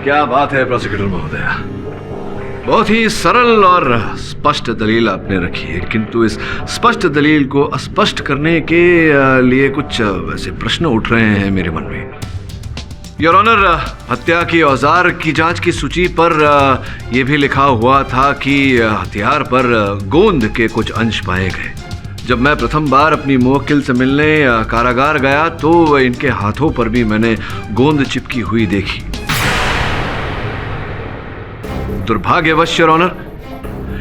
क्या बात है प्रोसिक्यूटर महोदया, बहुत ही सरल और स्पष्ट दलील आपने रखी है, किंतु इस स्पष्ट दलील को अस्पष्ट करने के लिए कुछ वैसे प्रश्न उठ रहे हैं मेरे मन में। योर ऑनर, हत्या की औजार की जांच की सूची पर यह भी लिखा हुआ था कि हथियार पर गोंद के कुछ अंश पाए गए। जब मैं प्रथम बार अपनी मुवक्किल से मिलने कारागार गया तो इनके हाथों पर भी मैंने गोंद चिपकी हुई देखी। दुर्भाग्यवश योर ऑनर,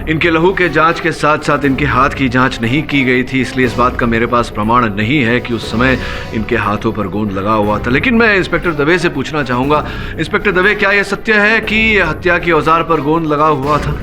इनके लहू के जांच के साथ साथ इनके हाथ की जांच नहीं की गई थी, इसलिए इस बात का मेरे पास प्रमाण नहीं है कि उस समय इनके हाथों पर गोंद लगा हुआ था। लेकिन मैं इंस्पेक्टर दवे से पूछना चाहूंगा, इंस्पेक्टर दवे, क्या यह सत्य है कि हत्या की औजार पर गोंद लगा हुआ था?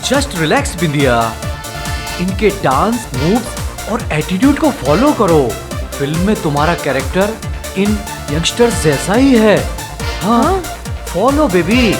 जस्ट रिलैक्स बिंदिया, इनके डांस मूव्स और एटीट्यूड को फॉलो करो। फिल्म में तुम्हारा कैरेक्टर इन यंगस्टर्स जैसा ही है। हाँ, फॉलो बेबी।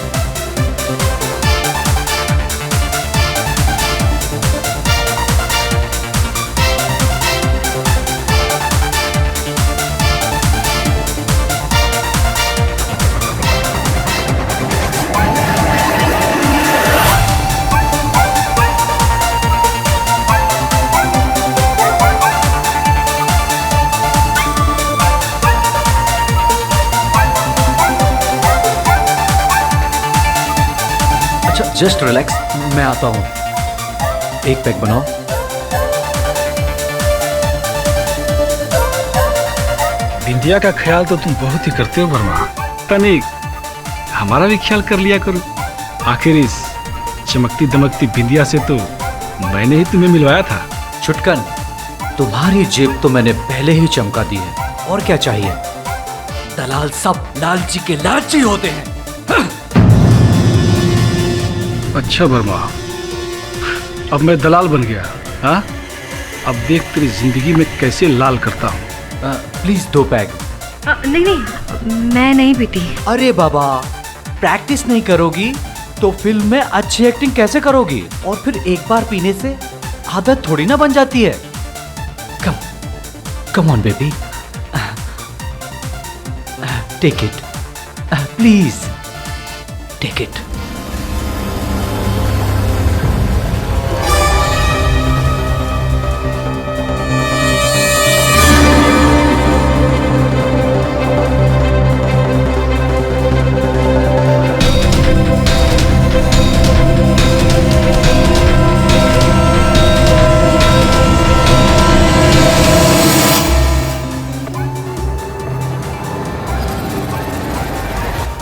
जस्ट रिलैक्स, मैं आता हूँ। एक पैक बनाओ। बिंदिया का ख्याल तो तुम बहुत ही करते हो वर्मा। तनिक हमारा भी ख्याल कर लिया करो। आखिर इस चमकती दमकती बिंदिया से तो मैंने ही तुम्हें मिलवाया था। छुटकन, तुम्हारी जेब तो मैंने पहले ही चमका दी है, और क्या चाहिए? दलाल सब लालची के लालची होते हैं। अच्छा वर्मा, अब मैं दलाल बन गया। हाँ, अब देख तेरी जिंदगी में कैसे लाल करता हूँ। Please 2 pack. नहीं, मैं नहीं पीती। अरे बाबा, प्रैक्टिस नहीं करोगी तो फिल्म में अच्छी एक्टिंग कैसे करोगी? और फिर एक बार पीने से आदत थोड़ी ना बन जाती है। Come on baby, take it, please take it.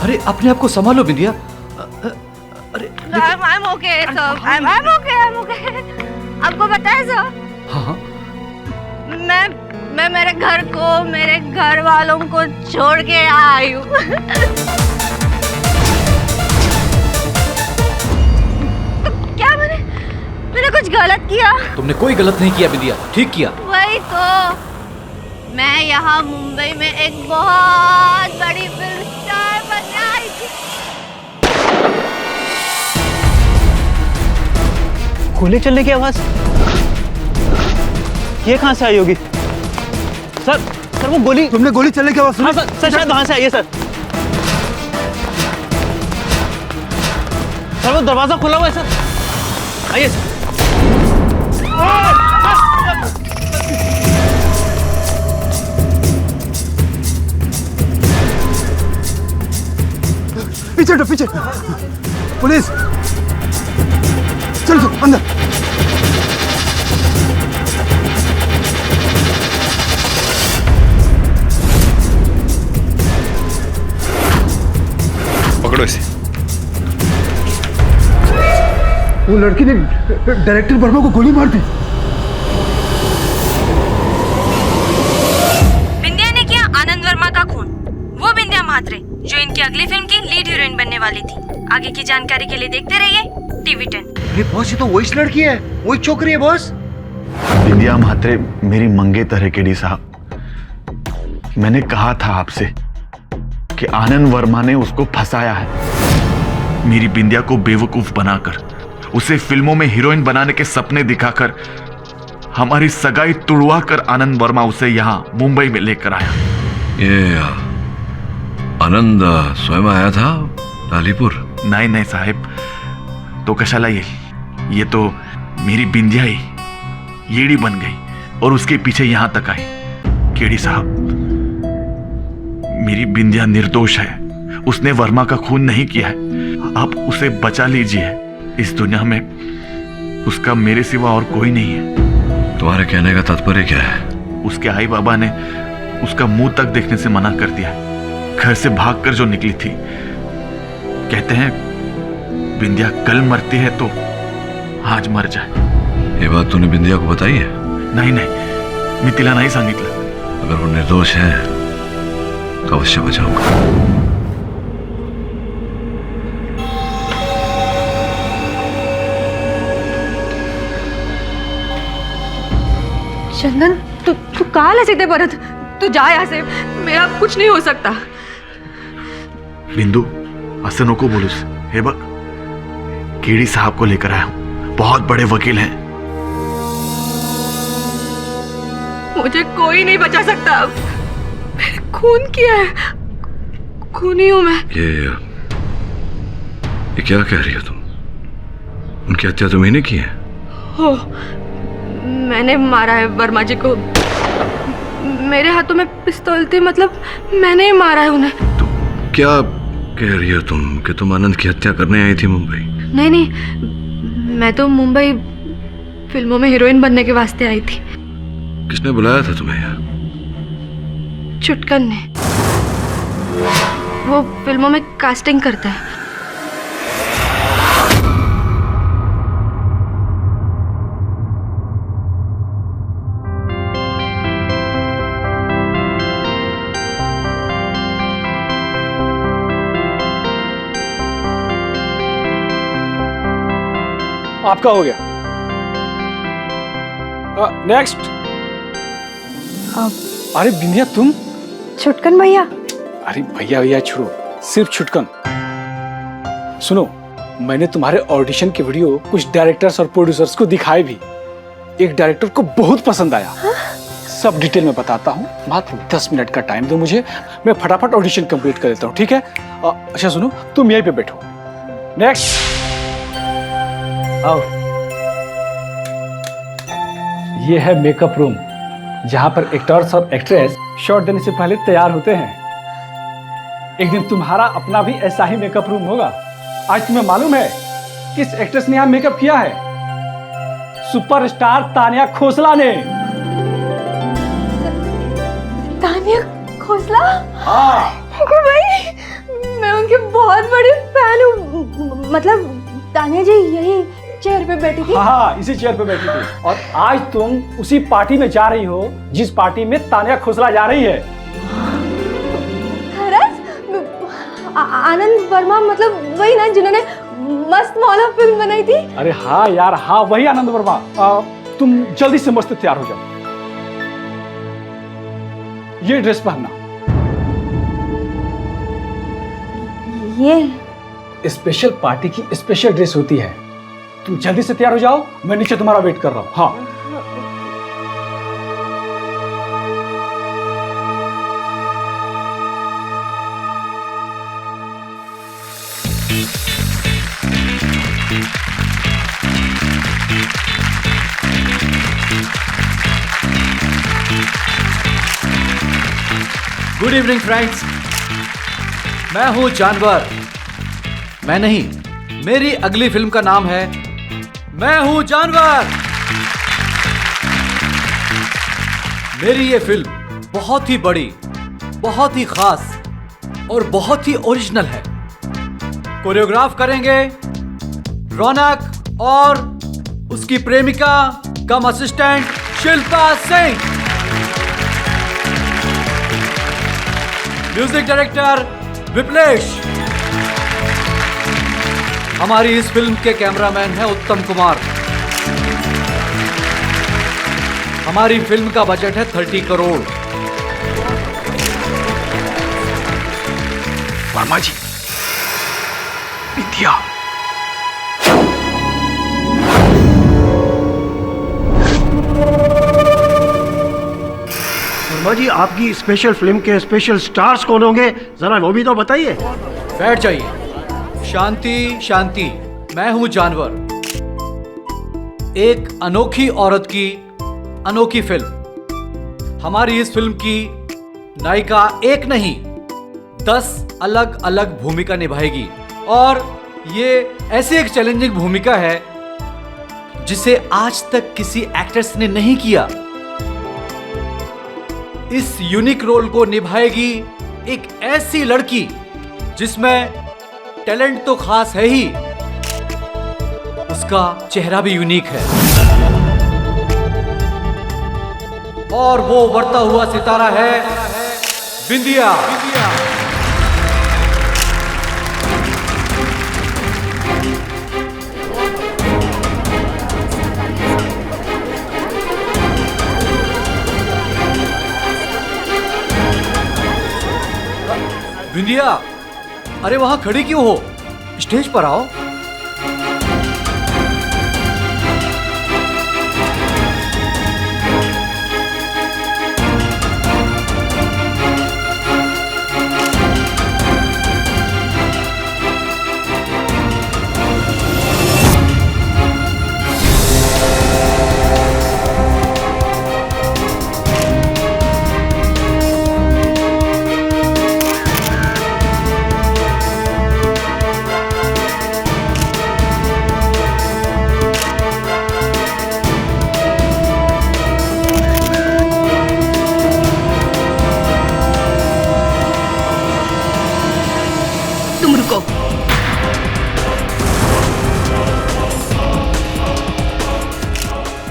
अरे अपने आप को संभालो बिंदिया। अरे I'm okay, sir. I'm okay. आपको पता है सर? हाँ। मैं मेरे घर को, मेरे घर वालों को छोड़ के आई हूँ। क्या मैंने कुछ गलत किया? तुमने कोई गलत नहीं किया बिंदिया, ठीक किया। वही तो मैं यहाँ मुंबई में एक बहुत बड़ी फिल्म स्टार बनने आई थी। गोली चलने की आवाज ये कहाँ से आई होगी? सर वो गोली, तुमने गोली चलने की आवाज सुनी? हाँ सर शायद वहां से आई है सर। वो दरवाजा खुला हुआ है सर, आइए सर। पीछे हटो, पीछे। पुलिस, चलो अंदर। पकड़ो इसे। वो लड़की ने डायरेक्टर वर्मा को गोली मार दी। बिंदिया ने किया आनंद वर्मा का खून। वो बिंदिया म्हात्रे जो इनकी अगली फिल्म की लीड हीरोइन बनने वाली थी। आगे की जानकारी के लिए देखते रहिए टीवी 10। ये बॉस, ये तो वही लड़की है, वही छोकरी है बॉस। बिंदिया म्हात्रे मेरी मंगेतर है केडी साहब। मैंने कहा था आपसे कि आनंद वर्मा ने उसको फंसाया है। मेरी बिंदिया को बेवकूफ बनाकर, उसे फिल्मों में हीरोइन बनाने के सपने दिखाकर, हमारी सगाई तुड़वा कर आनंद वर्मा उसे यहाँ मुंबई में लेकर आया। ये आनंद स्वयं आया था लालीपुर? नहीं नहीं साहब, तो कशाला ये तो मेरी बिंदिया ही येड़ी बन गई और उसके पीछे यहां तक आई। केडी साहब, मेरी बिंदिया निर्दोष है, उसने वर्मा का खून नहीं किया है। आप उसे बचा लीजिए, इस दुनिया में उसका मेरे सिवा और कोई नहीं है। तुम्हारे कहने का तात्पर्य क्या है? उसके आई बाबा ने उसका मुंह तक देखने से मना कर दिया। घर से भागकर जो निकली थी, कहते हैं बिंदिया कल मरती है तो आज मर जाए। ये बात तूने बिंदिया को बताई है? नहीं नहीं, मी तिला नाही सांगितलं। अगर वो निर्दोष है तो अवश्य बचाऊंगा। चंदन, तू काल है सीधे परत। तू जा यहाँ से, मेरा कुछ नहीं हो सकता। बिंदू, असं नको बोलूस। हे बघ, केडी साहब को लेकर आया हूं, बहुत बड़े वकील हैं। मुझे कोई नहीं बचा सकता। मैंने खून किया है, खूनी हूं मैं। ये क्या कह रही हो तुम? उनकी हत्या तुम्ही ने की है? हो, मैंने मारा है वर्मा जी को। मेरे हाथों में पिस्तौल थी, मतलब मैंने ही मारा है उन्हें। तो क्या कह रही हो तुम कि तुम आनंद की हत्या करने आई थी मुंबई? नहीं, मैं तो मुंबई फिल्मों में हीरोइन बनने के वास्ते आई थी। किसने बुलाया था तुम्हें यहाँ? चुटकन ने। वो फिल्मों में कास्टिंग करता है। आपका हो गया। नेक्स्ट। अरे बिंदिया, तुम? छुटकन भैया। अरे भैया छोड़ो, सिर्फ छुटकन। सुनो, मैंने तुम्हारे ऑडिशन के वीडियो कुछ डायरेक्टर्स और प्रोड्यूसर्स को दिखाए भी। एक डायरेक्टर को बहुत पसंद आया। सब डिटेल में बताता हूँ, मात्र 10 मिनट का टाइम दो मुझे, मैं फटाफट ऑडिशन कंप्लीट कर देता हूँ, ठीक है? अच्छा सुनो, तुम यहीं पे बैठो। नेक्स्ट। आओ। ये है मेकअप रूम, जहां पर एक्टर्स और एक्ट्रेस शॉट देने से पहले तैयार होते हैं। एक दिन तुम्हारा अपना भी ऐसा ही मेकअप रूम होगा। आज तुम्हें मालूम है किस एक्ट्रेस ने यहां मेकअप किया है? सुपरस्टार तानिया खोसला ने। तानिया खोसला? हाँ। भाई, मैं उनकी बहुत बड़ी फैन हूँ। मतलब तानिया जी यही चेयर पे बैठी थी? हाँ, इसी चेयर पे बैठी थी। और आज तुम उसी पार्टी में जा रही हो जिस पार्टी में तानिया खोसला जा रही है। आनंद वर्मा, मतलब वही ना जिन्होंने मस्त मौला फिल्म बनाई थी? अरे हाँ यार, हाँ वही आनंद वर्मा। तुम जल्दी से मस्त तैयार हो जाओ। ये ड्रेस पहनना। ये स्पेशल पार्टी की स्पेशल ड्रेस होती है। तुम जल्दी से तैयार हो जाओ, मैं नीचे तुम्हारा वेट कर रहा हूँ। हाँ। गुड इवनिंग फ्रेंड्स, मैं हूं जानवर। मैं नहीं, मेरी अगली फिल्म का नाम है मैं हूं जानवर। मेरी ये फिल्म बहुत ही बड़ी, बहुत ही खास और बहुत ही ओरिजिनल है। कोरियोग्राफ करेंगे रौनक और उसकी प्रेमिका cum assistant Shilpa Singh. Music director Viplesh. हमारी इस फिल्म के कैमरामैन है उत्तम कुमार। हमारी फिल्म का बजट है 30 करोड़। वर्मा जी, विद्या। वर्मा जी, आपकी स्पेशल फिल्म के स्पेशल स्टार्स कौन होंगे, जरा वो भी तो बताइए। बैठ जाइए। शांति शांति, मैं हूं जानवर। एक अनोखी औरत की अनोखी फिल्म। हमारी इस फिल्म की नायिका एक नहीं 10 अलग अलग भूमिका निभाएगी और ये ऐसी एक चैलेंजिंग भूमिका है जिसे आज तक किसी एक्ट्रेस ने नहीं किया। इस यूनिक रोल को निभाएगी एक ऐसी लड़की जिसमें टैलेंट तो खास है ही, उसका चेहरा भी यूनिक है और वो बढ़ता हुआ सितारा है बिंदिया। बिंदिया, अरे वहां खड़ी क्यों हो? स्टेज पर आओ।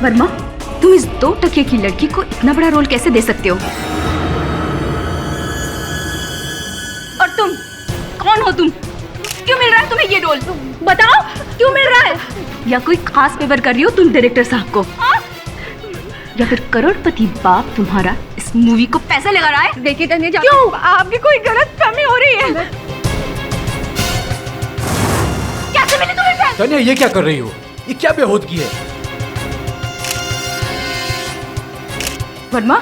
वर्मा, तुम इस 2 टके की लड़की को इतना बड़ा रोल कैसे दे सकते हो? और तुम कौन हो? तुम क्यों मिल रहा है तुम्हें ये रोल? बताओ क्यों मिल रहा है? या कोई खास फेवर कर रही हो तुम डायरेक्टर साहब को? या फिर करोड़पति बाप तुम्हारा इस मूवी को पैसा लगा रहा है? देखिए तन्या, क्यों आपकी कोई गलत फहमी हो रही है? कैसे मिली तुम्हें? तन्या, ये क्या कर रही हो? ये क्या बेहूदगी है? वर्मा,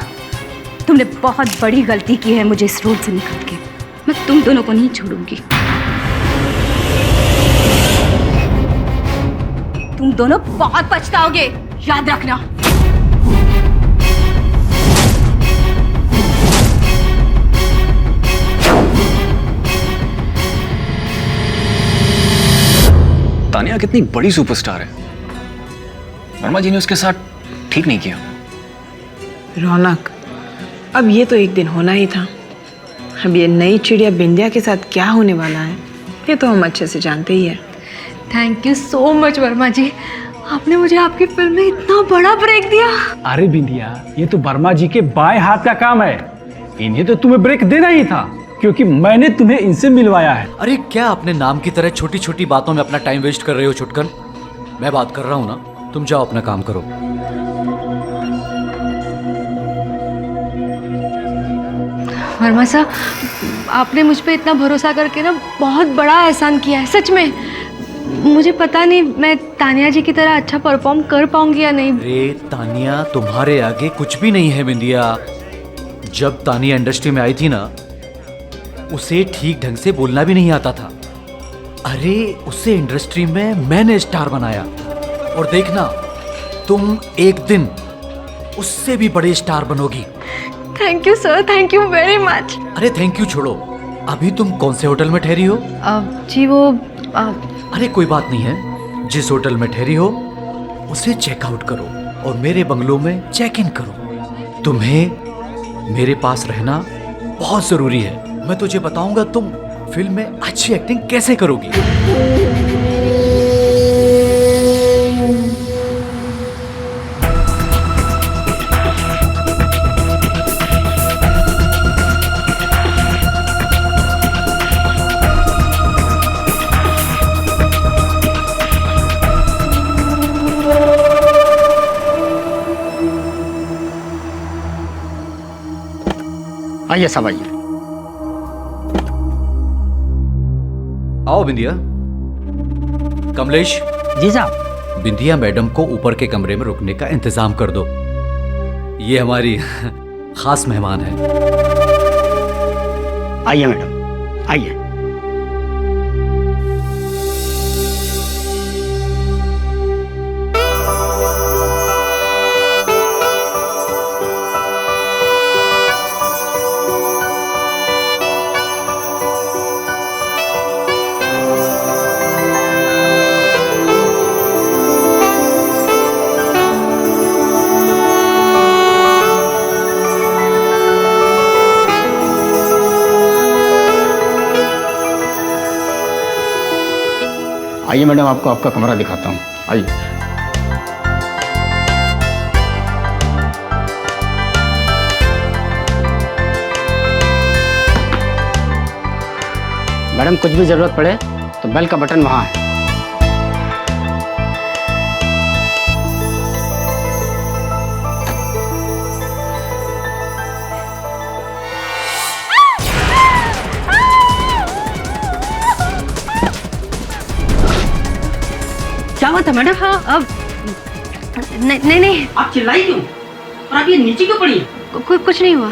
तुमने बहुत बड़ी गलती की है मुझे इस रोल से निकाल के। मैं तुम दोनों को नहीं छोड़ूंगी। तुम दोनों बहुत पछताओगे, याद रखना। तानिया कितनी बड़ी सुपरस्टार है, वर्मा जी ने उसके साथ ठीक नहीं किया। रौनक, अब ये तो एक दिन होना ही था। अब ये नई चिड़िया बिंदिया के साथ क्या होने वाला है ये तो हम अच्छे से जानते ही हैं। Thank you so much Verma ji, आपने मुझे आपकी फिल्म में इतना बड़ा ब्रेक दिया। अरे बिंदिया, ये तो वर्मा जी के बाएं हाथ का काम है। इन्हें तो तुम्हें ब्रेक देना ही था क्योंकि मैंने तुम्हें इनसे मिलवाया है। अरे क्या अपने नाम की तरह छोटी छोटी बातों में अपना टाइम वेस्ट कर रहे हो छुटकन? मैं बात कर रहा हूं ना, तुम जाओ अपना काम करो। वर्मा साहब, आपने मुझ पे इतना भरोसा करके ना बहुत बड़ा एहसान किया है, सच में। मुझे पता नहीं मैं तानिया जी की तरह अच्छा परफॉर्म कर पाऊंगी या नहीं। अरे तानिया तुम्हारे आगे कुछ भी नहीं है बिंदिया। जब तानिया इंडस्ट्री में आई थी ना, उसे ठीक ढंग से बोलना भी नहीं आता था। अरे उसे इंडस्ट्री में मैंने स्टार बनाया, और देखना तुम एक दिन उससे भी बड़े स्टार बनोगी। Thank you sir, thank you very much. अरे थैंक यू छोड़ो, अभी तुम कौन से होटल में ठहरी हो? जी वो अरे कोई बात नहीं है, जिस होटल में ठहरी हो उसे चेकआउट करो और मेरे बंगलो में चेक इन करो। तुम्हें मेरे पास रहना बहुत जरूरी है। मैं तुझे बताऊंगा तुम फिल्म में अच्छी एक्टिंग कैसे करोगी। आइए सब आइए। आओ बिंदिया। कमलेश। जी साहब। बिंदिया मैडम को ऊपर के कमरे में रुकने का इंतजाम कर दो, ये हमारी खास मेहमान है। आइए मैडम, आइए। आइए मैडम, आपको आपका कमरा दिखाता हूँ, आइए। मैडम कुछ भी जरूरत पड़े तो बेल का बटन वहाँ है। क्या बात है मैडम? हाँ अब नहीं नहीं, आप चिल्लाई क्यों और आप ये नीचे क्यों पड़ी है? कुछ नहीं हुआ।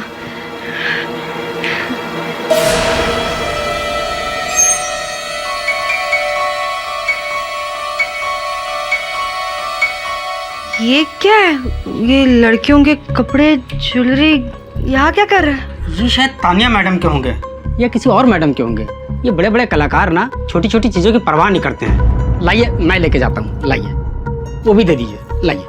ये क्या है? ये लड़कियों के कपड़े, ज्वेलरी यहाँ क्या कर रहा है? ये शायद तानिया मैडम के होंगे या किसी और मैडम के होंगे। ये बड़े बड़े कलाकार ना छोटी छोटी चीजों की परवाह नहीं करते हैं। लाइए मैं लेके जाता हूँ, लाइए, वो भी दे दीजिए, लाइए।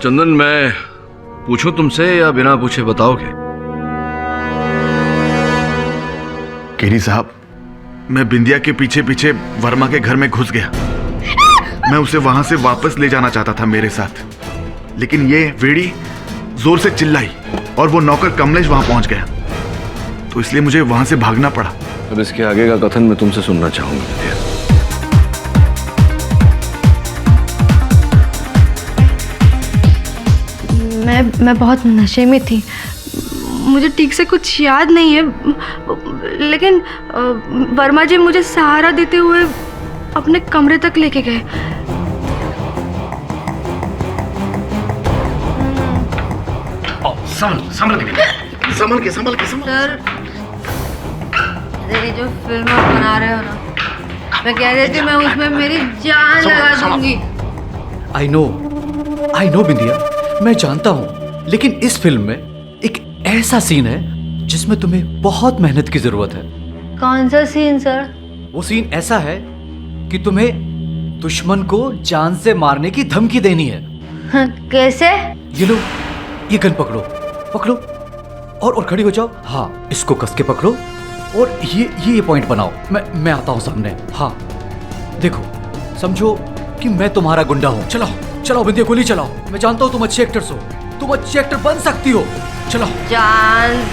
चंदन, मैं पूछूं तुमसे या बिना पूछे बताओगे? केरी साहब, मैं बिंदिया के पीछे पीछे वर्मा के घर में घुस गया। मैं उसे वहां से वापस ले जाना चाहता था मेरे साथ, लेकिन ये वेड़ी जोर से चिल्लाई और वो नौकर कमलेश वहां पहुंच गया, तो इसलिए मुझे वहां से भागना पड़ा। अब इसके आगे का कथन मैं तुमसे सुनना चाहूंगा। मैं बहुत नशे में थी, मुझे ठीक से कुछ याद नहीं है, लेकिन वर्मा जी मुझे सहारा देते हुए अपने कमरे तक लेके गए। संभल के। सर, ये जो फिल्म आप बना रहे हो ना, मैं कह रही थी मैं उसमें मेरी जान लगा दूंगी। आई नो बिंदिया, मैं जानता हूं, लेकिन इस फिल्म में एक ऐसा सीन है जिसमें तुम्हें बहुत मेहनत की जरूरत है। कौन सा सीन सर? वो सीन ऐसा है कि तुम्हें दुश्मन को जान से मारने की धमकी देनी है। कैसे? ये लो, ये गन पकड़ो और खड़ी हो जाओ। हाँ, इसको कस के पकड़ो और ये पॉइंट बनाओ। मैं आता हूं सामने। हाँ देखो, समझो कि मैं तुम्हारा गुंडा हूँ। चलाओ चलाओ बिंदिया, गोली चलाओ। मैं जानता हूँ तुम अच्छे एक्टर्स हो, तुम अच्छे एक्टर बन सकती हो। चलाओ। जान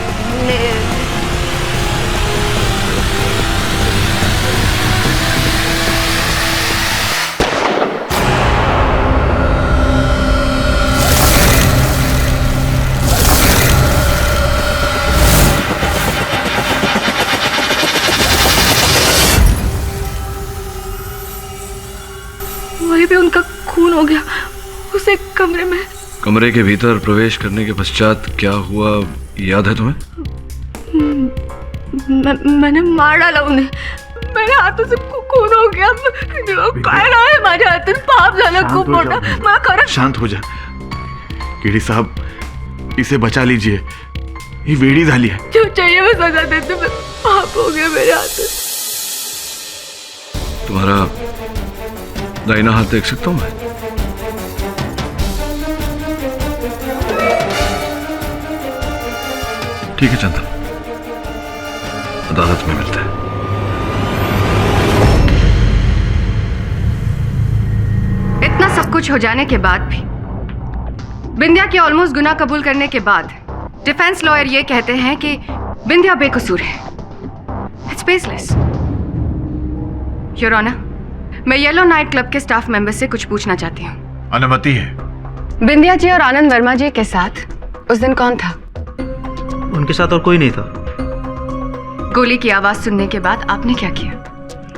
वहीं पे उनका खून हो गया, उसे कमरे में। कमरे के भीतर प्रवेश करने के पश्चात क्या हुआ याद है तुम्हें? मैंने मार डाला उन्हें, मेरे हाथों से खून हो गया। काय आहे माझ्या हातून, पाप झालं खूप मोठं, मला खरंच। शांत हो जा केडी साहब, इसे बचा लीजिए, ये वेड़ी झाली है। जो चाहिए मैं सजा देती हूँ, पाप हो गया मेरे हाथों। तुम्हारा दाहिना हाथ देख सकता हूं मैं? ठीक है चंदन, अदालत में मिलते हैं। इतना सब कुछ हो जाने के बाद भी, बिंदिया के ऑलमोस्ट गुनाह कबूल करने के बाद डिफेंस लॉयर ये कहते हैं कि बिंदिया बेकसूर है। It's baseless. योर ऑनर, मैं येलो नाइट क्लब के स्टाफ मेंबर से कुछ पूछना चाहती हूँ। अनुमति है। बिंदिया जी और आनंद वर्मा जी के साथ उस दिन कौन था? उनके साथ और कोई नहीं था। गोली की आवाज सुनने के बाद आपने क्या किया?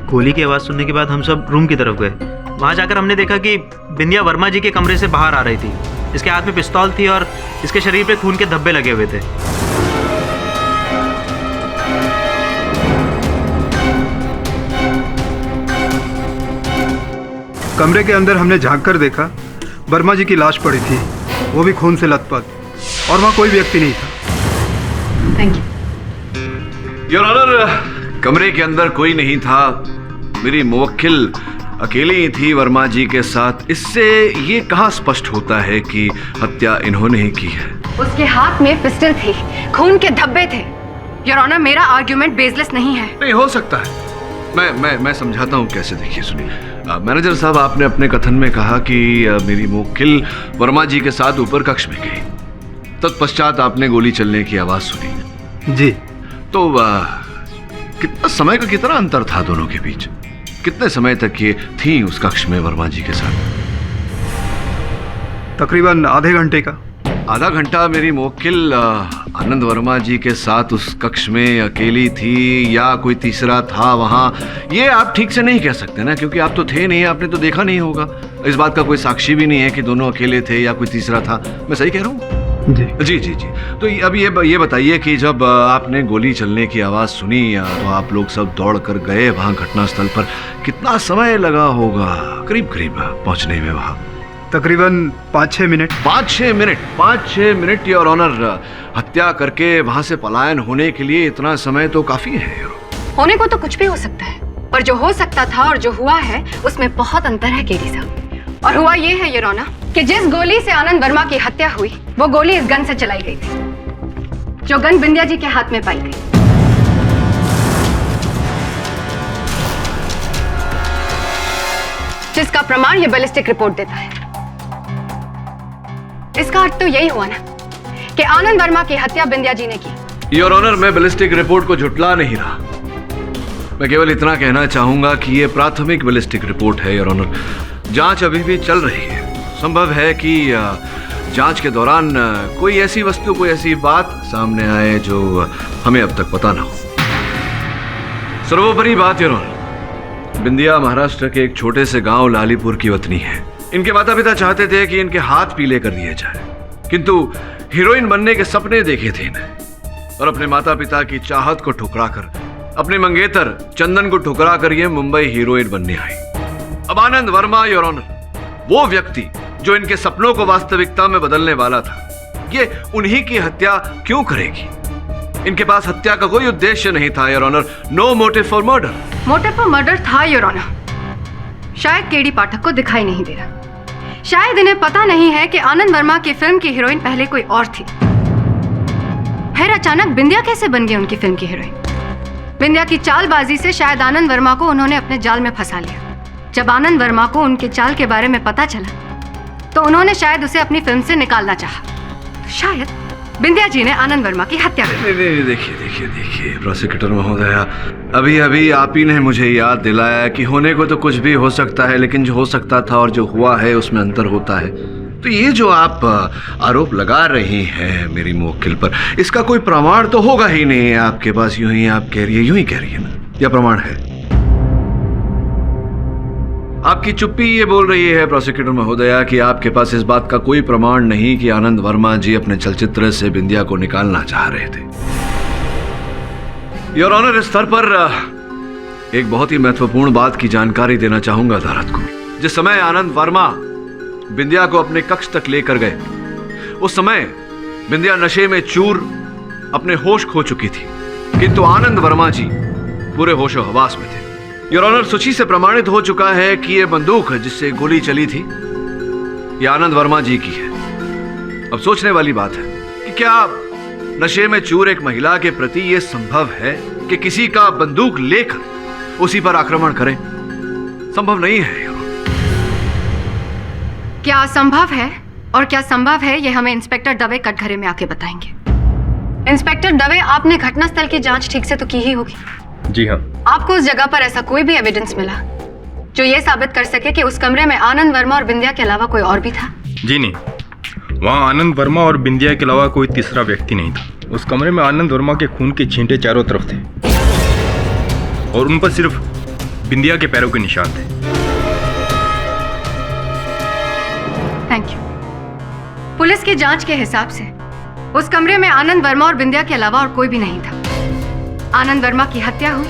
गोली की आवाज सुनने के बाद हम सब रूम की तरफ गए। वहां जाकर हमने देखा कि बिंदिया वर्मा जी के कमरे से बाहर आ रही थी। इसके हाथ में पिस्तौल थी और इसके शरीर पे खून के धब्बे लगे हुए थे। कमरे के अंदर हमने झांक कर देखा, वर्मा जी की लाश पड़ी थी, वो भी खून से लथपथ, और वहाँ कोई व्यक्ति नहीं था। Thank you. योर ऑनर, कमरे के अंदर कोई नहीं था। मेरी मुवक्किल अकेली ही थी वर्मा जी के साथ। इससे ये कहाँ स्पष्ट होता है कि हत्या इन्होंने ही की है? उसके हाथ में पिस्टल थी, खून के धब्बे थे। योर ऑनर, मेरा आर्ग्यूमेंट बेसलेस नहीं है। नहीं हो सकता है, मैं समझाता हूँ कैसे। देखिए सुनिए, मैनेजर साहब, आपने अपने कथन में कहा कि मेरी मुवक्किल वर्मा जी के साथ ऊपर कक्ष में गई, तत्पश्चात आपने गोली चलने की आवाज सुनी। जी। तो कितना समय का कितना अंतर था दोनों के बीच? कितने समय तक ये थी उस कक्ष में वर्मा जी के साथ? तकरीबन आधे घंटे का। आधा घंटा मेरी मुवक्किल आनंद वर्मा जी के साथ उस कक्ष में अकेली थी या कोई तीसरा था वहां, ये आप ठीक से नहीं कह सकते ना, क्योंकि आप तो थे नहीं, आपने तो देखा नहीं होगा। इस बात का कोई साक्षी भी नहीं है कि दोनों अकेले थे या कोई तीसरा था। मैं सही कह रहा हूँ? जी जी जी जी। तो अब ये बताइए कि जब आपने गोली चलने की आवाज़ सुनी तो आप लोग सब दौड़ कर गए वहाँ घटनास्थल पर, कितना समय लगा होगा करीब करीब पहुँचने में वहाँ? तकरीबन 5-6 मिनट। 5-6 minute your honour. हत्या करके वहाँ से पलायन होने के लिए इतना समय तो काफ़ी है। होने को तो कुछ भी हो सकता है, पर जो हो सकता था और जो हुआ है उसमें बहुत अंतर है केडी साहब। और हुआ ये है योर ऑनर कि जिस गोली से आनंद वर्मा की हत्या हुई, वो गोली इस गन से चलाई गई थी, जो गन बिंदिया जी के हाथ में पाई गई। जिसका प्रमाण ये बैलिस्टिक रिपोर्ट देता है। इसका अर्थ तो यही हुआ ना कि आनंद वर्मा की हत्या बिंदिया जी ने की। योर ऑनर, मैं बैलिस्टिक रिपोर्ट को झुटला नहीं रहा। मैं केवल इतना कहना चाहूंगा कि ये प्राथमिक बैलिस्टिक रिपोर्ट है योर ऑनर। जांच अभी भी चल रही है। संभव है कि जांच के दौरान कोई ऐसी वस्तु, कोई ऐसी बात सामने आए जो हमें अब तक पता ना हो। सर्वोपरि बात योर ऑनर, बिंदिया महाराष्ट्र के एक छोटे से गांव लालीपुर की वतनी है। इनके माता पिता चाहते थे कि इनके हाथ पीले कर दिए जाए, किंतु हीरोइन बनने के सपने देखे थे इन्हें, और अपने माता पिता की चाहत को ठुकरा कर, अपने मंगेतर चंदन को ठुकरा कर ये मुंबई हीरोइन बनने आई। अब आनंद वर्मा योर ऑनर, वो व्यक्ति जो इनके सपनों को वास्तविकता में बदलने वाला था, ये उन्हीं की हत्या क्यों करेगी? इनके पास हत्या का कोई उद्देश्य नहीं था your honour. No motive for murder. Motive for murder था योर ऑनर, शायद केडी पाठक को दिखाई नहीं दे रहा। शायद इन्हें पता नहीं है कि आनंद वर्मा की फिल्म की हीरोइन पहले कोई और थी। फिर अचानक बिंदिया कैसे बन गई उनकी फिल्म की हीरोइन? बिंदिया की चालबाजी से शायद आनंद वर्मा को उन्होंने अपने जाल में फंसा लिया, जब आनंद वर्मा को उनके चाल के बारे में पता चला तो उन्होंने शायद उसे अपनी फिल्म से निकालना चाहा। तो शायद बिंदिया जी ने आनंद वर्मा की हत्या कर दी। नहीं, देखिए प्रोसिक्यूटर महोदया, अभी अभी आप ही ने मुझे याद दिलाया कि होने को तो कुछ भी हो सकता है, लेकिन जो हो सकता था और जो हुआ है उसमें अंतर होता है। तो ये जो आप आरोप लगा रही हैं मेरी मुवक्किल पर, इसका कोई प्रमाण तो होगा ही नहीं है आपके पास। यूं ही आप कह रही है, यूं ही कह रही है ना, या प्रमाण है? आपकी चुप्पी ये बोल रही है प्रोसिक्यूटर महोदया कि आपके पास इस बात का कोई प्रमाण नहीं कि आनंद वर्मा जी अपने चलचित्र से बिंदिया को निकालना चाह रहे थे। योर ऑनर, इस स्तर पर एक बहुत ही महत्वपूर्ण बात की जानकारी देना चाहूंगा अदालत को। जिस समय आनंद वर्मा बिंदिया को अपने कक्ष तक लेकर गए, उस समय बिंदिया नशे में चूर अपने होश खो चुकी थी, किंतु आनंद वर्मा जी पूरे होशो हवास में थे। योर ऑनर, सूची से प्रमाणित हो चुका है कि यह बंदूक जिससे गोली चली थी यह आनंद वर्मा जी की है। अब सोचने वाली बात है कि क्या नशे में चूर एक महिला के प्रति यह संभव है कि किसी का बंदूक लेकर उसी पर आक्रमण करें? संभव नहीं है। क्या असंभव है और क्या संभव है, यह हमें इंस्पेक्टर दवे कटघरे में आके बताएंगे। इंस्पेक्टर दवे, आपने घटनास्थल की जांच ठीक से तो की ही होगी। जी हाँ। आपको उस जगह पर ऐसा कोई भी एविडेंस मिला जो ये साबित कर सके कि उस कमरे में आनंद वर्मा और बिंदिया के अलावा कोई और भी था? जी नहीं, वहाँ आनंद वर्मा और बिंदिया के अलावा कोई तीसरा व्यक्ति नहीं था। उस कमरे में आनंद वर्मा के खून के छींटे चारों तरफ थे और उन पर सिर्फ बिंदिया के पैरों के निशान थे। Thank you. पुलिस की जांच के हिसाब से उस कमरे में आनंद वर्मा और बिंदिया के अलावा और कोई भी नहीं था। आनंद वर्मा की हत्या हुई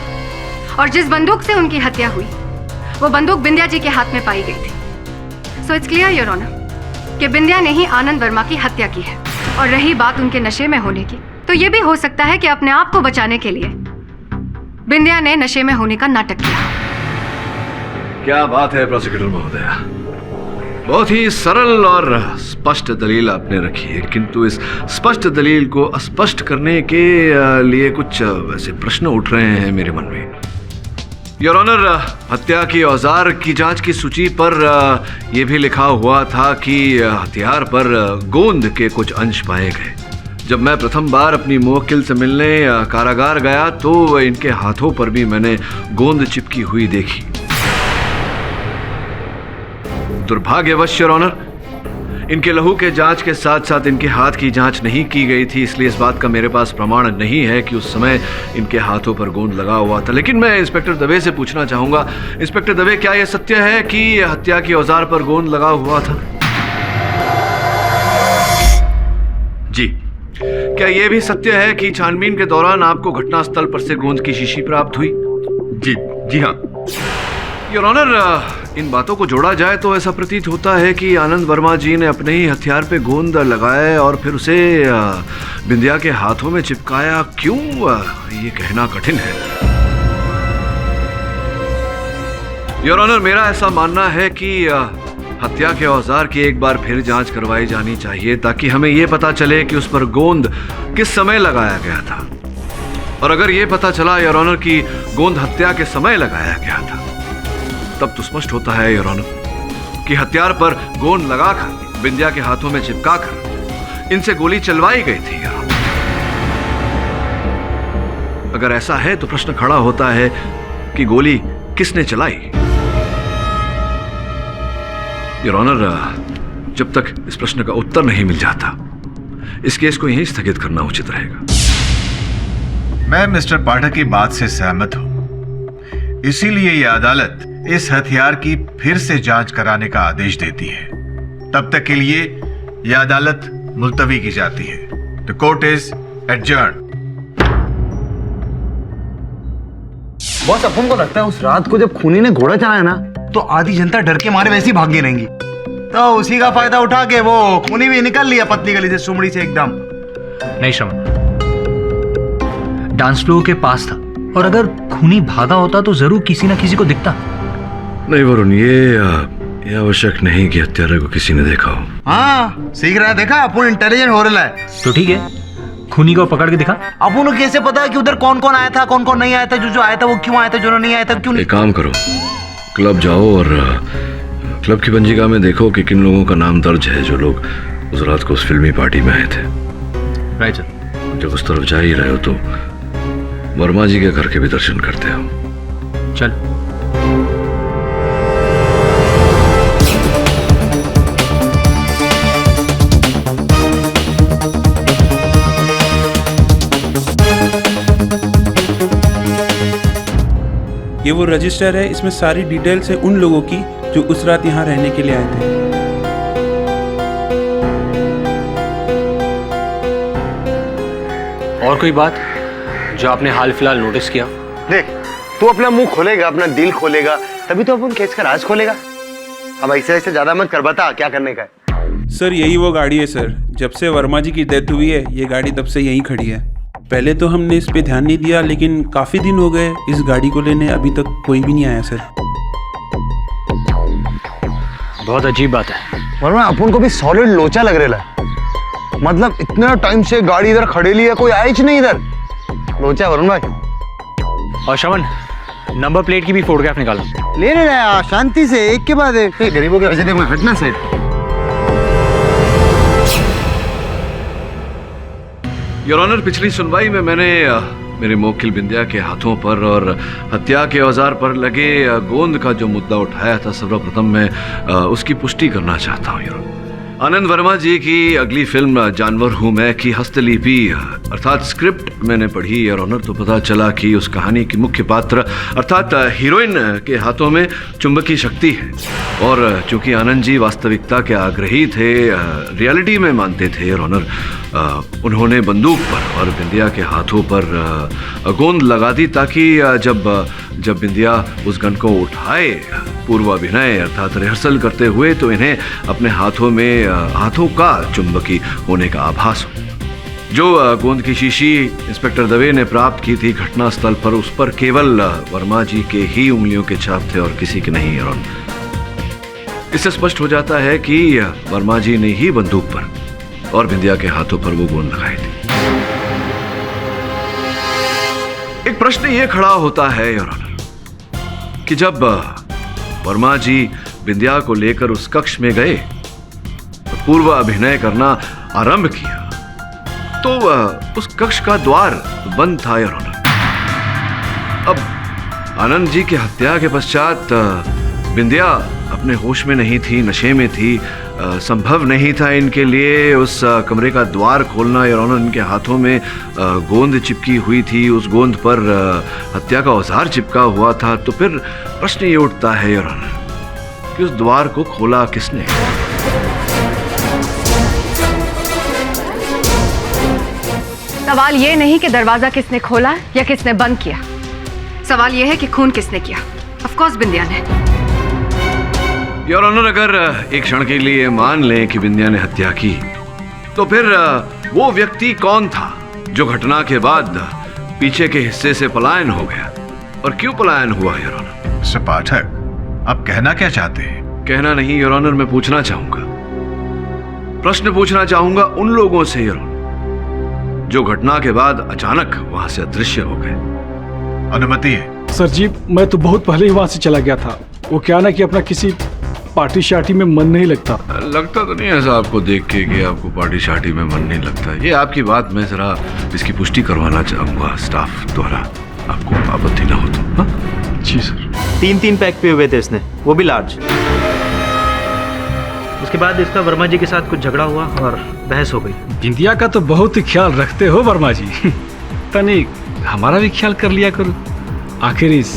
और जिस बंदूक से उनकी हत्या हुई वो बंदूक बिंदिया जी के हाथ में पाई गई थी। So it's clear your honour कि बिंदिया ने ही आनंद वर्मा की हत्या की है। और रही बात उनके नशे में होने की, तो ये भी हो सकता है कि अपने आप को बचाने के लिए बिंदिया ने नशे में होने का नाटक किया। क्या बात है प्रोसिक्यूटर महोदया, बहुत ही सरल और स्पष्ट दलील आपने रखी है, किंतु इस स्पष्ट दलील को अस्पष्ट करने के लिए कुछ वैसे प्रश्न उठ रहे हैं मेरे मन में। योर ऑनर, हत्या की औजार की जांच की सूची पर यह भी लिखा हुआ था कि हथियार पर गोंद के कुछ अंश पाए गए। जब मैं प्रथम बार अपनी मुवक्किल से मिलने कारागार गया तो इनके हाथों पर भी मैंने गोंद चिपकी हुई देखी। दुर्भाग्यवश योर ऑनर, इनके लहू के जांच के साथ साथ इनके हाथ की जांच नहीं की गई थी, इसलिए इस बात का मेरे पास प्रमाण नहीं है कि उस समय इनके हाथों पर गोंद लगा हुआ था। लेकिन मैं इंस्पेक्टर दवे से पूछना चाहूंगा, इंस्पेक्टर दवे, क्या यह सत्य है कि हत्या की औजार पर गोंद लगा हुआ था? जी। क्या यह भी सत्य है कि छानबीन के दौरान आपको घटनास्थल पर से गोंद की शीशी प्राप्त हुई? जी हाँ। योर ऑनर, इन बातों को जोड़ा जाए तो ऐसा प्रतीत होता है कि आनंद वर्मा जी ने अपने ही हथियार पे गोंद लगाए और फिर उसे बिंदिया के हाथों में चिपकाया। क्यों, ये कहना कठिन है। योर ऑनर, मेरा ऐसा मानना है कि हत्या के औजार की एक बार फिर जांच करवाई जानी चाहिए ताकि हमें यह पता चले कि उस पर गोंद किस समय लगाया गया था। और अगर यह पता चला योर ऑनर कि गोंद हत्या के समय लगाया गया था, तब तो स्पष्ट होता है योर ऑनर कि हथियार पर गोंद लगाकर बिंदिया के हाथों में चिपकाकर इनसे गोली चलवाई गई थी। अगर ऐसा है तो प्रश्न खड़ा होता है कि गोली किसने चलाई? योर ऑनर, जब तक इस प्रश्न का उत्तर नहीं मिल जाता इस केस को यहीं स्थगित करना उचित रहेगा। मैं मिस्टर पाठक की बात से सहमत हूं, इसीलिए यह अदालत इस हथियार की फिर से जांच कराने का आदेश देती है। तब तक के लिए यह अदालत मुलतवी की जाती है। The court is adjourned. Boss, अपन को लगता है उस रात को जब खूनी ने घोड़ा चलाया ना तो आधी जनता डर के मारे वैसे ही भागने रहेंगी, तो उसी का फायदा उठा के वो खूनी भी निकल लिया पतली गली से, सुमड़ी से एकदम। नहीं श्रवण, डांस फ्लोर के पास था और अगर खूनी भागा होता तो जरूर किसी ना किसी को दिखता। नहीं वरुण, ये आवश्यक नहीं कि हत्यारे को किसी ने देखा हो। हाँ, सीख रहा है, देखा अपन इंटेलिजेंट हो रहा है। तो ठीक है, खूनी को पकड़ के दिखा। अपन को कैसे पता है कि उधर कौन कौन आया था, कौन कौन नहीं आया था, जो आया था वो क्यों आया था, जो नहीं आया था क्यों नहीं? एक काम करो, क्लब जाओ और क्लब की पंजिका में देखो कि किन लोगों का नाम दर्ज है जो लोग उस रात को उस फिल्मी पार्टी में आए थे। Right sir. जब उस तरफ जा ही रहे हो तो वर्मा जी के घर के भी दर्शन करते हो। चल। ये वो रजिस्टर है, इसमें सारी डिटेल्स है उन लोगों की जो उस रात यहाँ रहने के लिए आए थे। और कोई बात जो आपने हाल फिलहाल नोटिस किया? देख, तू अपना मुंह खोलेगा, अपना दिल खोलेगा, तभी तो अपन केस का राज खोलेगा। अब ऐसे ज्यादा मत कर, बता क्या करने का है। सर यही वो गाड़ी है सर, जब से वर्मा जी की डेथ हुई है ये गाड़ी तब से यहीं खड़ी है। पहले तो हमने इस पे ध्यान नहीं दिया, लेकिन काफी दिन हो गए इस गाड़ी को लेने, अभी तक कोई भी नहीं आया सर। बहुत अजीब बात है। वर्मा अपन को भी सॉलिड लोचा लग रहा है। मतलब इतना टाइम से गाड़ी इधर खड़ेली है, कोई आया ही नहीं इधर। लोचा वरुण भाई। और शमन, नंबर प्लेट की भी फोटोग्राफ निकालो। ले रहा शांति से, एक के बाद एक। गरीबों के वजह से हटना सेठ। योर ऑनर, पिछली सुनवाई में मैंने मेरे मोक्किल बिंदिया के हाथों पर और हत्या के औजार पर लगे गोंद का जो मुद्दा उठाया था, सर्वप्रथम मैं उसकी पुष्टि करना चाहता हूँ। योर आनंद वर्मा जी की अगली फिल्म जानवर हूँ मैं की हस्तलिपि अर्थात स्क्रिप्ट मैंने पढ़ी योर ऑनर, तो पता चला कि उस कहानी की मुख्य पात्र अर्थात हीरोइन के हाथों में चुंबकीय शक्ति है। और चूंकि आनंद जी वास्तविकता के आग्रही थे, रियलिटी में मानते थे योर ऑनर, उन्होंने बंदूक पर और बिंदिया के हाथों पर गोंद लगा दी ताकि जब बिंदिया उस गन को उठाए पूर्व अभिनय अर्थात रिहर्सल करते हुए तो इन्हें अपने हाथों का चुंबकी होने का आभास हो। जो गोंद की शीशी इंस्पेक्टर दवे ने प्राप्त की थी घटनास्थल पर, उस पर केवल वर्मा जी के ही उंगलियों के छाप थे और किसी के नहीं। और इससे स्पष्ट हो जाता है कि वर्मा जी ने ही बंदूक पर और बिंदिया के हाथों पर वो गोंद लगाई थी। एक प्रश्न ये खड़ा होता है योर ऑनर कि जब वर्मा जी बिंदिया को लेकर उस कक्ष में गए तो पूर्व अभिनय करना आरंभ किया तो उस कक्ष का द्वार बंद था योर ऑनर। अब आनंद जी की हत्या के पश्चात बिंदिया अपने होश में नहीं थी, नशे में थी, संभव नहीं था इनके लिए उस कमरे का द्वार खोलना योर ऑनर। इनके हाथों में गोंद चिपकी हुई थी, उस गोंद पर हत्या का औजार चिपका हुआ था। तो फिर प्रश्न ये उठता है योर ऑनर कि उस द्वार को खोला किसने? सवाल ये नहीं कि दरवाजा किसने खोला या किसने बंद किया, सवाल ये है कि खून किसने किया। ऑफ कोर्स बिंदिया ने। योर ऑनर, अगर एक क्षण के लिए मान लें कि बिंदिया ने हत्या की तो फिर वो व्यक्ति कौन था जो घटना के बाद पीछे के हिस्से से पलायन हो गया, और क्यों पलायन हुआ योर ऑनर? मिस्टर पाठक, आप कहना क्या चाहते हैं? कहना नहीं योर ऑनर, मैं पूछना चाहूंगा, प्रश्न पूछना चाहूंगा उन लोगों से योर ऑनर जो घटना के बाद अचानक वहां से अदृश्य हो गए। अनुमति है सर जी, मैं तो बहुत पहले ही वहां से चला गया था। वो क्या ना कि अपना किसी पार्टी शार्टी में मन नहीं लगता। लगता तो नहीं ऐसा आपको देख के कि आपको पार्टी शार्टी में मन नहीं लगता। ये आपकी बात मैं जरा इसकी पुष्टि करवाना चाहूंगा स्टाफ द्वारा, आपको आपत्ति ना हो तो। हाँ जी सर। 3 पैक पे हुए थे इसने, वो भी लार्ज। उसके बाद इसका वर्मा जी के साथ कुछ झगड़ा हुआ और बहस हो गई। बिंदिया का तो बहुत ही ख्याल रखते हो वर्मा जी। तनिक हमारा भी ख्याल कर लिया करो। आखिर इस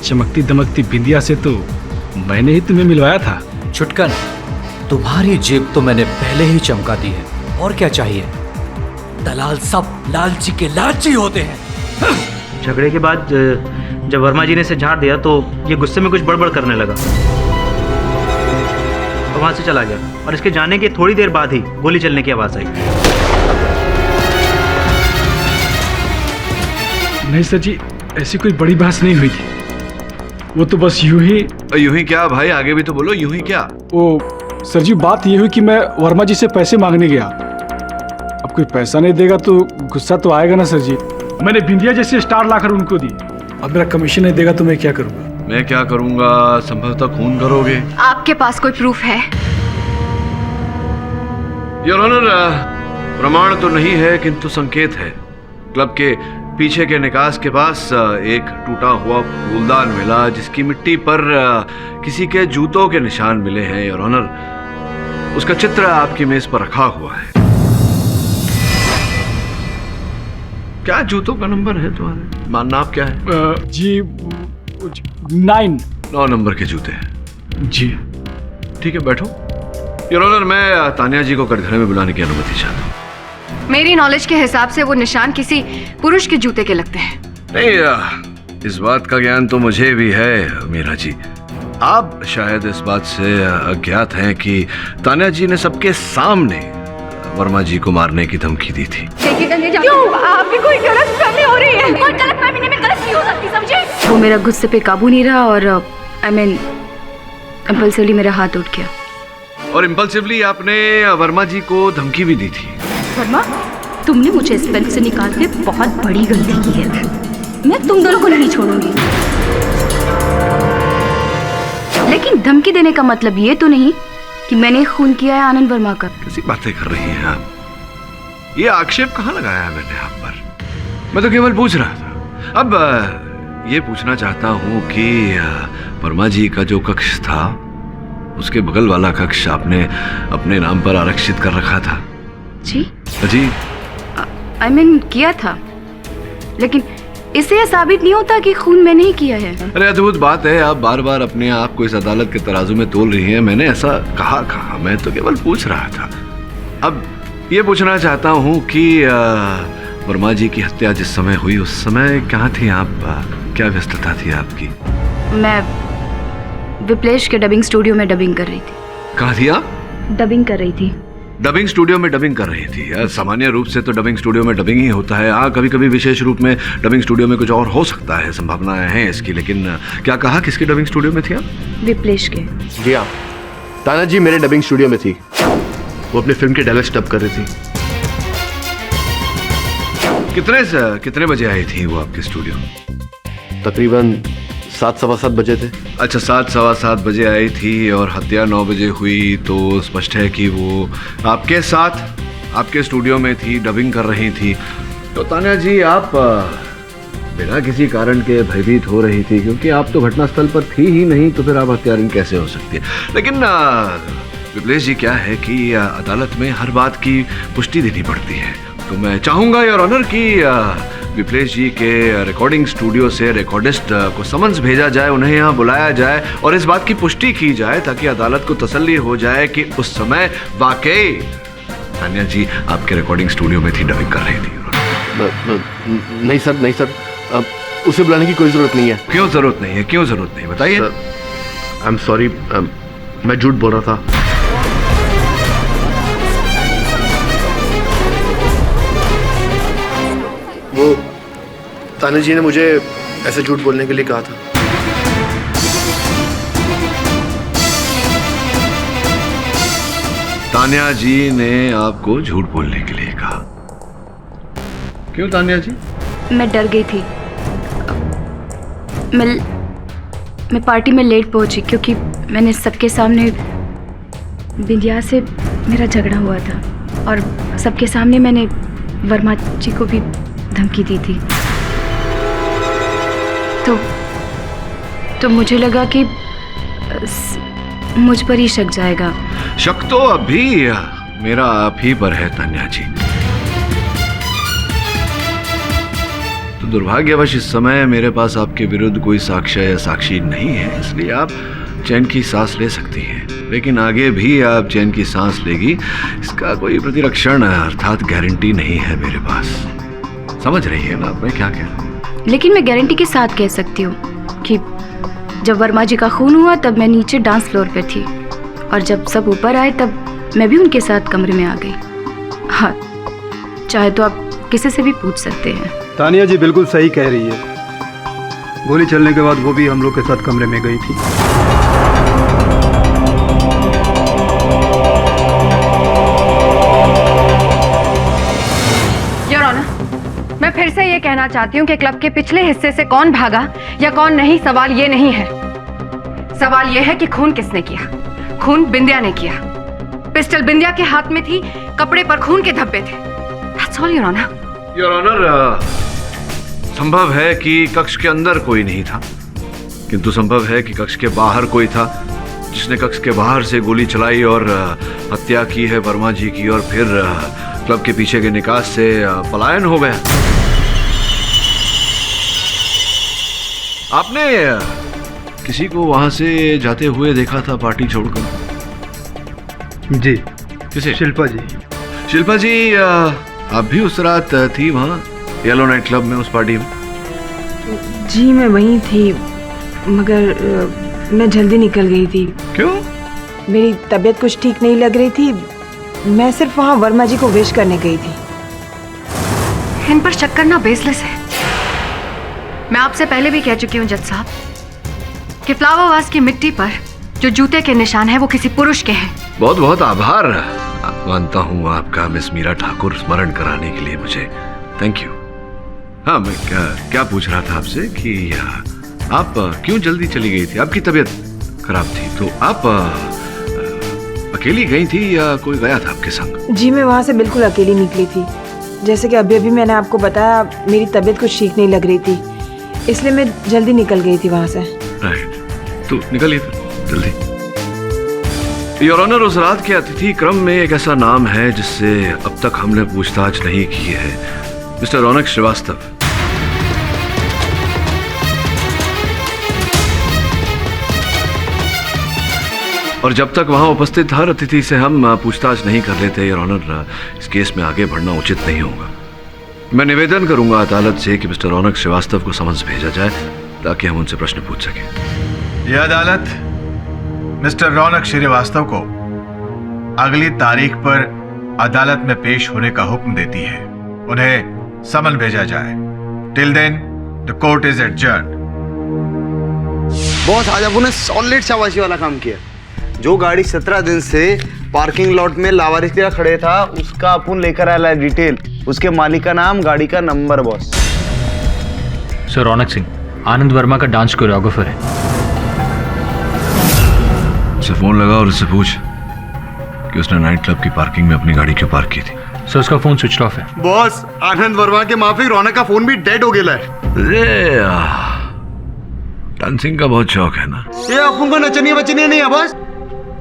चमकती दमकती बिंदिया से तो मैंने ही तुम्हें मिलवाया था। छुटकन, तुम्हारी जेब तो मैंने पहले ही चमका दी है, और क्या चाहिए? दलाल सब लालची के लालची होते हैं। झगड़े के बाद जब वर्मा जी ने इसे झाड़ दिया तो ये गुस्से में कुछ बड़बड़ करने लगा और वहां से चला गया, और इसके जाने के थोड़ी देर बाद ही गोली चलने की आवाज आई। नहीं सर जी, ऐसी कोई बड़ी बहस नहीं हुई थी। वो तो बस यूं ही क्या भाई, आगे भी तो बोलो, यूं ही क्या? वो सर जी, बात ये हुई कि मैं वर्मा जी से पैसे मांगने गया। अब कोई पैसा नहीं देगा तो गुस्सा तो आएगा ना सर जी। मैंने बिंदिया जैसी स्टार लाकर उनको दी, अब मेरा कमीशन नहीं देगा तो मैं क्या करूँगा? मैं क्या करूंगा? संभवतः खून करोगे। आपके पास कोई प्रूफ है? योर ऑनर, प्रमाण तो नहीं है किंतु संकेत है। क्लब के पीछे के निकास के पास एक टूटा हुआ फूलदान मिला जिसकी मिट्टी पर किसी के जूतों के निशान मिले हैं। योर ऑनर, उसका चित्र आपकी मेज पर रखा हुआ है। क्या जूतों का नंबर है तुम्हारे? मानना आप क्या है? जी 9 नंबर के जूते हैं जी। ठीक है, बैठो। योर ऑनर, मैं तानिया जी को कटघरे में बुलाने की अनुमति चाहता हूँ। मेरी नॉलेज के हिसाब से वो निशान किसी पुरुष के जूते के लगते हैं। नहीं, इस बात का ज्ञान तो मुझे भी है मीरा जी। आप शायद इस बात से अज्ञात हैं कि तानिया जी ने सबके सामने वर्मा जी को मारने की धमकी दी थी। क्यों? आपकी कोई गलतफहमी हो रही है? कोई गलतफहमी नहीं, मैं गलत नहीं हो सकती, समझे? वो मेरा गुस्से पे काबू नहीं रहा और इम्पल्सिवली मेरा हाथ उठ गया। और इम्पल्सिवली आपने वर्मा जी को धमकी भी दी थी। वर्मा, तुमने मुझे इस बैंक से निकाल के बहुत बड़ी गलती की है। मैं तुम दोनों को नहीं छोड़ूंगी। लेकिन धमकी देने का मतलब ये तो नहीं कि मैंने खून किया है आनंद वर्मा का। कैसी बातें कर रही हैं आप? ये आक्षेप कहाँ लगाया है मैंने आप पर? मैं तो केवल पूछ रहा था। अब ये पूछना चाहता हूँ कि वर्मा जी का जो कक्ष था उसके बगल वाला कक्ष आपने अपने नाम पर आरक्षित कर रखा था। जी जी किया था, लेकिन इससे यह साबित नहीं होता कि खून मैंने ही किया है। अरे अद्भुत बात है, आप बार बार अपने आप को इस अदालत के तराजू में तोल रही हैं। मैंने ऐसा कहा? मैं तो केवल पूछ रहा था। अब ये पूछना चाहता हूँ कि वर्मा जी की हत्या जिस समय हुई उस समय कहाँ थी आप? क्या व्यस्तता थी आपकी? मैं विप्लेश के डबिंग स्टूडियो में डबिंग कर रही थी। कहाँ थी आप? डबिंग कर रही थी। डबिंग स्टूडियो में डबिंग कर रही थी? सामान्य रूप से तो डबिंग स्टूडियो में डबिंग ही होता है। हाँ, कभी कभी विशेष रूप में डबिंग स्टूडियो में कुछ और हो सकता है, संभावनाएं हैं इसकी। लेकिन क्या कहा, किसकी डबिंग स्टूडियो में थी आप? विप्लेश के। जी हाँ, ताना जी मेरे डबिंग स्टूडियो में थी। वो अपनी फिल्म के डायलॉग्स डब कर रही थी। कितने बजे आई थी वो आपके स्टूडियो? तकरीबन 7:15 बजे थे। अच्छा, 7:15 बजे आई थी और हत्या 9 बजे हुई, तो स्पष्ट है कि वो आपके साथ आपके स्टूडियो में थी, डबिंग कर रही थी। तो तानिया जी, आप बिना किसी कारण के भयभीत हो रही थी, क्योंकि आप तो घटनास्थल पर थी ही नहीं, तो फिर आप हत्यारिन कैसे हो सकती है? लेकिन विप्लेश जी, क्या है कि अदालत में हर बात की पुष्टि देनी पड़ती है। तो मैं चाहूँगा योर ऑनर कि विप्लेश जी के रिकॉर्डिंग स्टूडियो से रिकॉर्डिस्ट को समन्स भेजा जाए, उन्हें यहाँ बुलाया जाए और इस बात की पुष्टि की जाए ताकि अदालत को तसल्ली हो जाए कि उस समय वाकई तानिया जी आपके रिकॉर्डिंग स्टूडियो में थी, डबिंग कर रही थी। नहीं सर, उसे बुलाने की कोई जरूरत नहीं है। क्यों जरूरत नहीं है? क्यों जरूरत नहीं, बताइए। आई एम सॉरी, मैं झूठ बोल रहा था। वो तानिया जी ने मुझे ऐसे झूठ बोलने के लिए कहा था। तानिया जी ने आपको झूठ बोलने के लिए कहा? क्यों तानिया जी? मैं डर गई थी। मैं पार्टी में लेट पहुंची क्योंकि मैंने सबके सामने बिंदिया से मेरा झगड़ा हुआ था और सबके सामने मैंने वर्मा जी को भी धमकी दी थी। तो मुझे लगा कि मुझ पर ही शक जाएगा। शक तो अभी मेरा आप ही पर है तानिया जी। तो दुर्भाग्यवश इस समय मेरे पास आपके विरुद्ध कोई साक्ष्य या साक्षी नहीं है, इसलिए आप चैन की सांस ले सकती हैं। लेकिन आगे भी आप चैन की सांस लेगी, इसका कोई प्रतिरक्षण अर्थात गारंटी नहीं है मेरे पास। समझ रही है ना मैं क्या कह रहा हूँ? लेकिन मैं गारंटी के साथ कह सकती हूँ कि जब वर्मा जी का खून हुआ तब मैं नीचे डांस फ्लोर पे थी और जब सब ऊपर आए तब मैं भी उनके साथ कमरे में आ गई। हाँ, चाहे तो आप किसी से भी पूछ सकते हैं। तानिया जी बिल्कुल सही कह रही है। गोली चलने के बाद वो भी हम लोग के साथ कमरे में गई थी। योर ऑनर, मैं फिर से ये कहना चाहती हूँ कि क्लब के पिछले हिस्से से कौन भागा या कौन नहीं, सवाल ये नहीं है। सवाल यह है कि खून किसने किया। खून बिंदिया ने किया। पिस्टल बिंदिया के हाथ में थी, कपड़े पर खून के धब्बे थे। That's all, Your Honor. Your honour, संभव है कि कक्ष के अंदर कोई नहीं था, किंतु संभव है कि कक्ष के बाहर कोई था जिसने कक्ष के बाहर से गोली चलाई और हत्या की है वर्मा जी की, और फिर क्लब के पीछे के निकास से पलायन हो गया। आपने किसी को वहां से जाते हुए देखा था पार्टी छोड़कर? जी। किसे? शिल्पा जी। शिल्पा जी, आप भी उस रात थी वहाँ येलो नाइट क्लब में, उस पार्टी में? जी मैं वहीं थी, मगर मैं जल्दी निकल गई थी। क्यों? मेरी तबीयत कुछ ठीक नहीं लग रही थी। मैं सिर्फ वहाँ वर्मा जी को विश करने गई थी। इन पर शक करना बेसलेस है। मैं आपसे पहले भी कह चुकी हूँ जज साहब कि फ्लावरवास की मिट्टी पर जो जूते के निशान हैं वो किसी पुरुष के हैं। बहुत बहुत आभार मानता हूँ आपका मिस मीरा ठाकुर, स्मरण कराने के लिए मुझे। Thank you. हाँ, मैं क्या पूछ रहा था आपसे कि आप क्यों जल्दी चली गई थी? आपकी तबीयत खराब थी तो आप अकेली गई थी या कोई गया था आपके संग? जी मैं वहाँ से बिल्कुल अकेली निकली थी। जैसे कि अभी मैंने आपको बताया, मेरी तबीयत कुछ ठीक नहीं लग रही थी, इसलिए मैं जल्दी निकल गई थी वहाँ से। राइट, तो निकलिए फिर जल्दी। योर ऑनर, उस रात के अतिथि क्रम में एक ऐसा नाम है जिससे अब तक हमने पूछताछ नहीं की है, मिस्टर रौनक श्रीवास्तव। और जब तक वहां उपस्थित हर अतिथि से हम पूछताछ नहीं कर लेते योर ऑनर, इस केस में आगे बढ़ना उचित नहीं होगा। मैं निवेदन करूंगा अदालत से कि मिस्टर रौनक श्रीवास्तव को समन्स भेजा जाए ताकि हम उनसे प्रश्न पूछ सकें। यह अदालत मिस्टर रौनक श्रीवास्तव को अगली तारीख पर अदालत में पेश होने का हुक्म देती है। उन्हें समन भेजा जाए। Till then the court is adjourned. Boss, आज आपने सॉलिड शाबाशी वाला काम किया। जो गाड़ी 17 दिन से पार्किंग लॉट में लावारिस की तरह खड़े था, उसका अपन लेकर आया है डिटेल, उसके मालिक का नाम, गाड़ी का नंबर। बॉस सर, रौनक सिंह आनंद वर्मा का डांस कोरियोग्राफर है। उसे फोन लगा और उससे पूछ कि उसने नाइट क्लब की पार्किंग में अपनी गाड़ी क्यों पार्क की थी। सर, उसका फोन स्विच ऑफ है। बॉस, आनंद वर्मा के माफिक रौनक का फोन भी डेड हो गया है। डांसिंग का बहुत शौक है ना? ये अपन को नचनी बचनी नहीं है बॉस।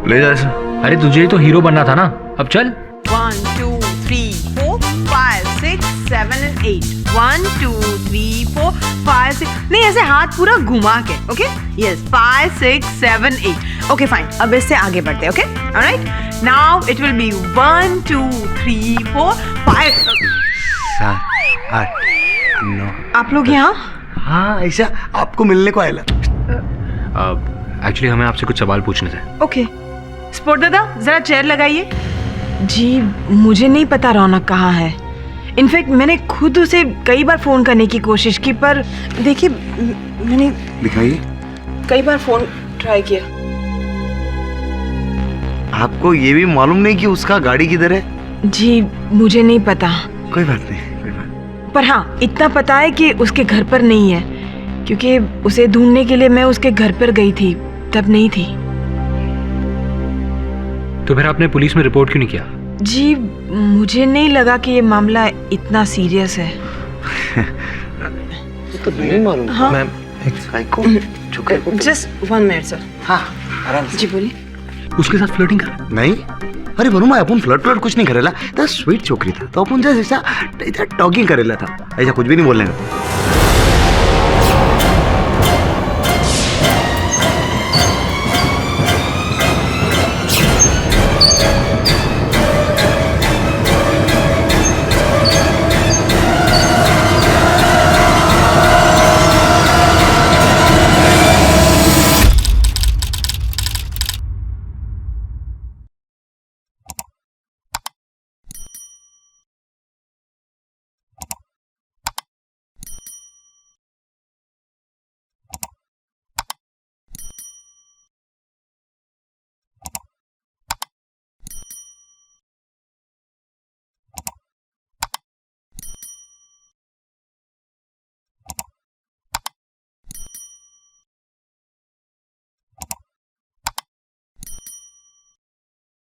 ले जा इसे। अरे तुझे ही तो हीरो बनना था ना, अब चल। 1 2 3 4 5 6 7 and 8 1 2 3 4 5 6 नहीं, ऐसे हाथ पूरा घुमा के। Okay, yes, 5 6 7 8। ओके फाइन, अब इससे आगे बढ़ते हैं। Okay, alright, now it will be 1 2 3 4 5 7 8 9। आप लोग यहाँ? हाँ, ऐसा आपको मिलने को आया। एक्चुअली हमें आपसे कुछ सवाल पूछने थे। ओके, स्पोर्ट दादा जरा चेयर लगाइए। जी मुझे नहीं पता रौनक कहाँ है। इनफैक्ट मैंने खुद उसे कई बार फोन करने की कोशिश की, पर देखिए मैंने दिखाइए कई बार फोन ट्राई किया। आपको ये भी मालूम नहीं कि उसका गाड़ी किधर है? जी मुझे नहीं पता। कोई बात नहीं, कोई बात। पर हाँ, इतना पता है कि उसके घर पर नहीं है, क्योंकि उसे ढूंढने के लिए मैं उसके घर पर गई थी, तब नहीं थी। तो फिर आपने पुलिस में रिपोर्ट क्यों नहीं किया? जी मुझे नहीं लगा कि ये मामला इतना सीरियस है। तो नहीं मालूम। हाँ? Ma'am, just 1 minute sir. हाँ, आराम से। जी बोलिए। उसके साथ फ्लर्टिंग कर? नहीं, अरे बनुमा, अपन फ्लर्ट कुछ नहीं करेला। तो स्वीट छोकरी था, तो अपन जैसा टॉकिंग करेला था, ऐसा कुछ भी नहीं बोलने का।